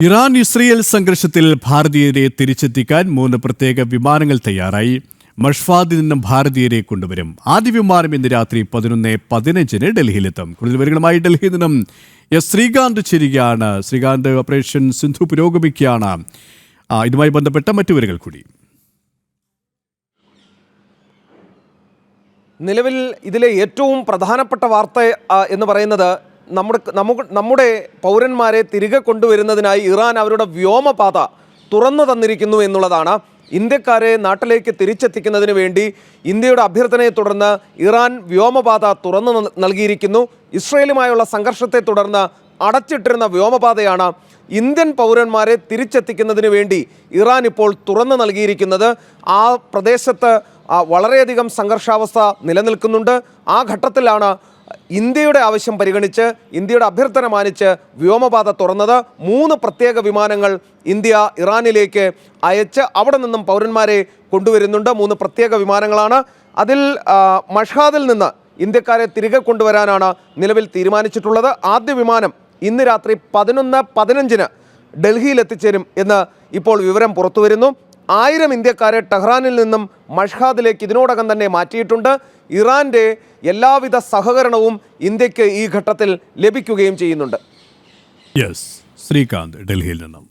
Iran Israel സംഘർഷത്തിൽ ഭാരതീയരെ തിരിച്ചെത്തിക്കാൻ 3 പ്രത്യേക വിമാനങ്ങൾ തയ്യാറായി. മഷ്ഫാദിൽ നിന്നും ഭാരതീയരെ കൊണ്ടുവരും. ആദ്യ വിമാനം ഇന്ന് രാത്രി 11:15 ഡൽഹിയിലെത്തും. കൂടുതൽ വിവരങ്ങളുമായി ഡൽഹിയിൽ നിന്നും ശ്രീകാന്ത് ചേരുകയാണ്. ശ്രീകാന്ത്, ഓപ്പറേഷൻ സിന്ധു പുരോഗമിക്കുകയാണ്. ഇതുമായി ബന്ധപ്പെട്ട മറ്റു വിവരങ്ങൾ കൂടി. നിലവിൽ ഇതിലെ ഏറ്റവും പ്രധാനപ്പെട്ട വാർത്ത എന്ന് പറയുന്നത് നമ്മുടെ പൗരന്മാരെ തിരികെ കൊണ്ടുവരുന്നതിനായി ഇറാൻ അവരുടെ വ്യോമപാത തുറന്നു തന്നിരിക്കുന്നു എന്നുള്ളതാണ്. ഇന്ത്യക്കാരെ നാട്ടിലേക്ക് തിരിച്ചെത്തിക്കുന്നതിന് വേണ്ടി ഇന്ത്യയുടെ അഭ്യർത്ഥനയെ തുടർന്ന് ഇറാൻ വ്യോമപാത തുറന്നു നൽകിയിരിക്കുന്നു. ഇസ്രയേലുമായുള്ള സംഘർഷത്തെ തുടർന്ന് അടച്ചിട്ടിരുന്ന വ്യോമപാതയാണ് ഇന്ത്യൻ പൗരന്മാരെ തിരിച്ചെത്തിക്കുന്നതിന് വേണ്ടി ഇറാൻ ഇപ്പോൾ തുറന്നു നൽകിയിരിക്കുന്നത്. ആ പ്രദേശത്ത് വളരെയധികം സംഘർഷാവസ്ഥ നിലനിൽക്കുന്നുണ്ട്. ആ ഘട്ടത്തിലാണ് ഇന്ത്യയുടെ ആവശ്യം പരിഗണിച്ച്, ഇന്ത്യയുടെ അഭ്യർത്ഥന മാനിച്ച് വ്യോമപാത തുറന്നത്. 3 പ്രത്യേക വിമാനങ്ങൾ ഇന്ത്യ ഇറാനിലേക്ക് അയച്ച് അവിടെ നിന്നും പൗരന്മാരെ കൊണ്ടുവരുന്നുണ്ട്. 3 പ്രത്യേക വിമാനങ്ങളാണ്. അതിൽ മഷ്ഹാദിൽ നിന്ന് ഇന്ത്യക്കാരെ തിരികെ കൊണ്ടുവരാനാണ് നിലവിൽ തീരുമാനിച്ചിട്ടുള്ളത്. ആദ്യ വിമാനം ഇന്ന് രാത്രി 11:15 ഡൽഹിയിൽ എത്തിച്ചേരും എന്ന് ഇപ്പോൾ വിവരം പുറത്തു വരുന്നു. 1000 ഇന്ത്യക്കാരെ ടെഹ്റാനിൽ നിന്നും മഷ്ഹാദിലേക്ക് ഇതിനോടകം തന്നെ മാറ്റിയിട്ടുണ്ട്. ഇറാന്റെ എല്ലാവിധ സഹകരണവും ഇന്ത്യക്ക് ഈ ഘട്ടത്തിൽ ലഭിക്കുകയും ചെയ്യുന്നുണ്ട്. ശ്രീകാന്ത്, ഡൽഹിയിൽ നിന്നും.